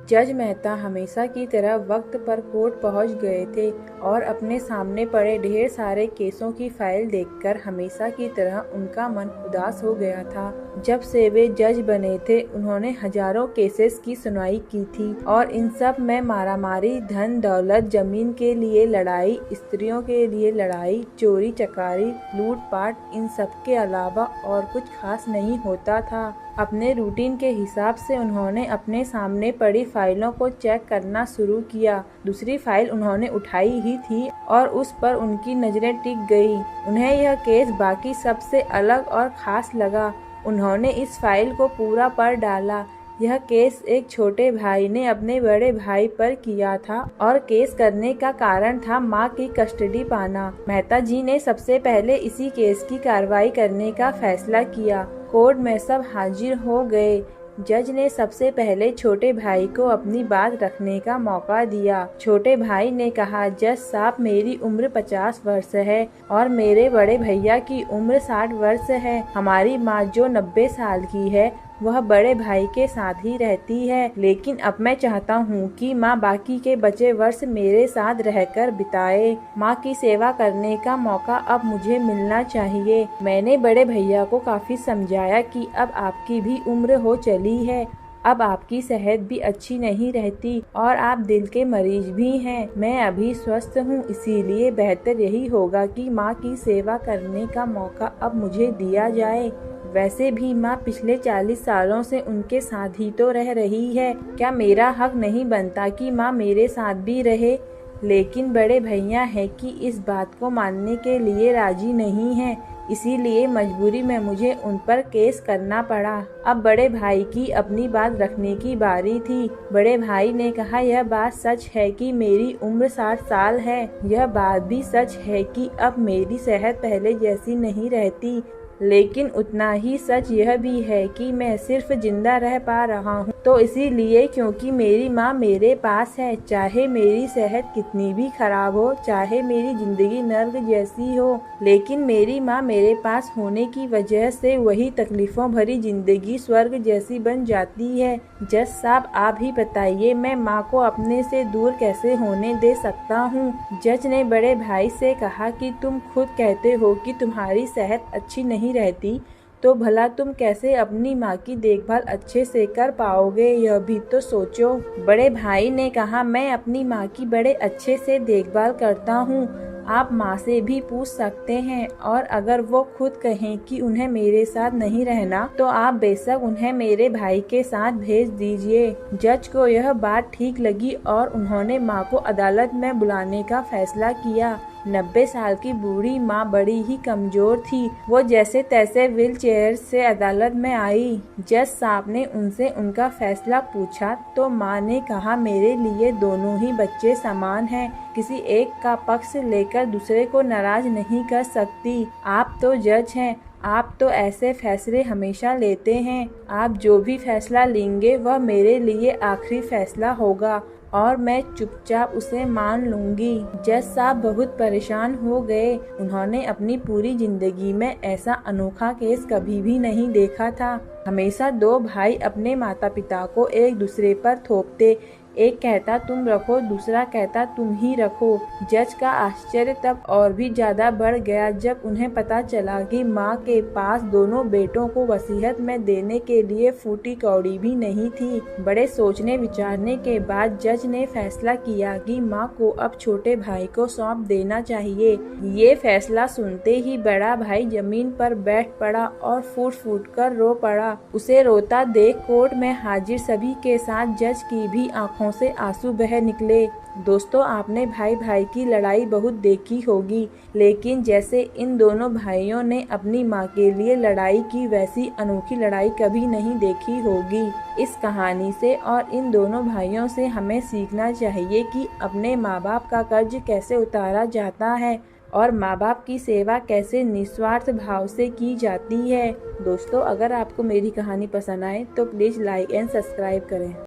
जज मेहता हमेशा की तरह वक्त पर कोर्ट पहुंच गए थे और अपने सामने पड़े ढेर सारे केसों की फाइल देखकर हमेशा की तरह उनका मन उदास हो गया था। जब से वे जज बने थे उन्होंने हजारों केसेस की सुनवाई की थी और इन सब में मारामारी, धन दौलत, जमीन के लिए लड़ाई, स्त्रियों के लिए लड़ाई, चोरी चकारी, लूटपाट, इन सब के अलावा और कुछ खास नहीं होता था। अपने रूटीन के हिसाब से उन्होंने अपने सामने पड़ी फाइलों को चेक करना शुरू किया। दूसरी फाइल उन्होंने उठाई ही थी और उस पर उनकी नजरें टिक गई। उन्हें यह केस बाकी सबसे अलग और खास लगा। उन्होंने इस फाइल को पूरा पढ़ डाला। यह केस एक छोटे भाई ने अपने बड़े भाई पर किया था और केस करने का कारण था मां की कस्टडी पाना। मेहता जी ने सबसे पहले इसी केस की कार्रवाई करने का फैसला किया। कोर्ट में सब हाजिर हो गए। जज ने सबसे पहले छोटे भाई को अपनी बात रखने का मौका दिया। छोटे भाई ने कहा, जज साहब, मेरी उम्र 50 वर्ष है और मेरे बड़े भैया की उम्र 60 वर्ष है। हमारी माँ जो 90 साल की है वह बड़े भाई के साथ ही रहती है, लेकिन अब मैं चाहता हूँ कि माँ बाकी के बचे वर्ष मेरे साथ रहकर बिताए। माँ की सेवा करने का मौका अब मुझे मिलना चाहिए। मैंने बड़े भैया को काफी समझाया कि अब आपकी भी उम्र हो चली है, अब आपकी सेहत भी अच्छी नहीं रहती और आप दिल के मरीज भी हैं। मैं अभी स्वस्थ हूँ, इसीलिए बेहतर यही होगा कि माँ की सेवा करने का मौका अब मुझे दिया जाए। वैसे भी माँ पिछले 40 सालों से उनके साथ ही तो रह रही है। क्या मेरा हक नहीं बनता कि माँ मेरे साथ भी रहे? लेकिन बड़े भैया है कि इस बात को मानने के लिए राजी नहीं है, इसीलिए मजबूरी में मुझे उन पर केस करना पड़ा। अब बड़े भाई की अपनी बात रखने की बारी थी। बड़े भाई ने कहा, यह बात सच है कि मेरी उम्र 60 साल है। यह बात भी सच है कि अब मेरी सेहत पहले जैसी नहीं रहती, लेकिन उतना ही सच यह भी है कि मैं सिर्फ जिंदा रह पा रहा हूँ तो इसीलिए क्योंकि मेरी माँ मेरे पास है। चाहे मेरी सेहत कितनी भी खराब हो, चाहे मेरी जिंदगी नर्क जैसी हो, लेकिन मेरी माँ मेरे पास होने की वजह से वही तकलीफों भरी जिंदगी स्वर्ग जैसी बन जाती है। जज साहब, आप ही बताइए, मैं माँ को अपने से दूर कैसे होने दे सकता हूँ? जज ने बड़े भाई से कहा कि तुम खुद कहते हो कि तुम्हारी सेहत अच्छी नहीं रहती, तो भला तुम कैसे अपनी माँ की देखभाल अच्छे से कर पाओगे, यह भी तो सोचो। बड़े भाई ने कहा, मैं अपनी माँ की बड़े अच्छे से देखभाल करता हूँ। आप माँ से भी पूछ सकते हैं और अगर वो खुद कहें कि उन्हें मेरे साथ नहीं रहना तो आप बेशक उन्हें मेरे भाई के साथ भेज दीजिए। जज को यह बात ठीक लगी और उन्होंने माँ को अदालत में बुलाने का फैसला किया। 90 साल की बूढ़ी माँ बड़ी ही कमजोर थी। वो जैसे तैसे व्हील चेयर से अदालत में आई। जज साहब ने उनसे उनका फैसला पूछा तो माँ ने कहा, मेरे लिए दोनों ही बच्चे समान हैं। किसी एक का पक्ष लेकर दूसरे को नाराज नहीं कर सकती। आप तो जज हैं, आप तो ऐसे फैसले हमेशा लेते हैं। आप जो भी फैसला लेंगे वह मेरे लिए आखिरी फैसला होगा और मैं चुपचाप उसे मान लूंगी। जज साहब बहुत परेशान हो गए। उन्होंने अपनी पूरी जिंदगी में ऐसा अनोखा केस कभी भी नहीं देखा था। हमेशा दो भाई अपने माता पिता को एक दूसरे पर थोपते, एक कहता तुम रखो, दूसरा कहता तुम ही रखो। जज का आश्चर्य तब और भी ज्यादा बढ़ गया जब उन्हें पता चला कि माँ के पास दोनों बेटों को वसीयत में देने के लिए फूटी कौड़ी भी नहीं थी। बड़े सोचने विचारने के बाद जज ने फैसला किया कि माँ को अब छोटे भाई को सौंप देना चाहिए। ये फैसला सुनते ही बड़ा भाई जमीन पर बैठ पड़ा और फूट फूट कर रो पड़ा। उसे रोता देख कोर्ट में हाजिर सभी के साथ जज की भी आंखों से आंसू बह निकले। दोस्तों, आपने भाई भाई की लड़ाई बहुत देखी होगी, लेकिन जैसे इन दोनों भाइयों ने अपनी माँ के लिए लड़ाई की वैसी अनोखी लड़ाई कभी नहीं देखी होगी। इस कहानी से और इन दोनों भाइयों से हमें सीखना चाहिए कि अपने माँ बाप का कर्ज कैसे उतारा जाता है और माँ बाप की सेवा कैसे निस्वार्थ भाव से की जाती है। दोस्तों, अगर आपको मेरी कहानी पसंद आए तो प्लीज़ लाइक एंड सब्सक्राइब करें।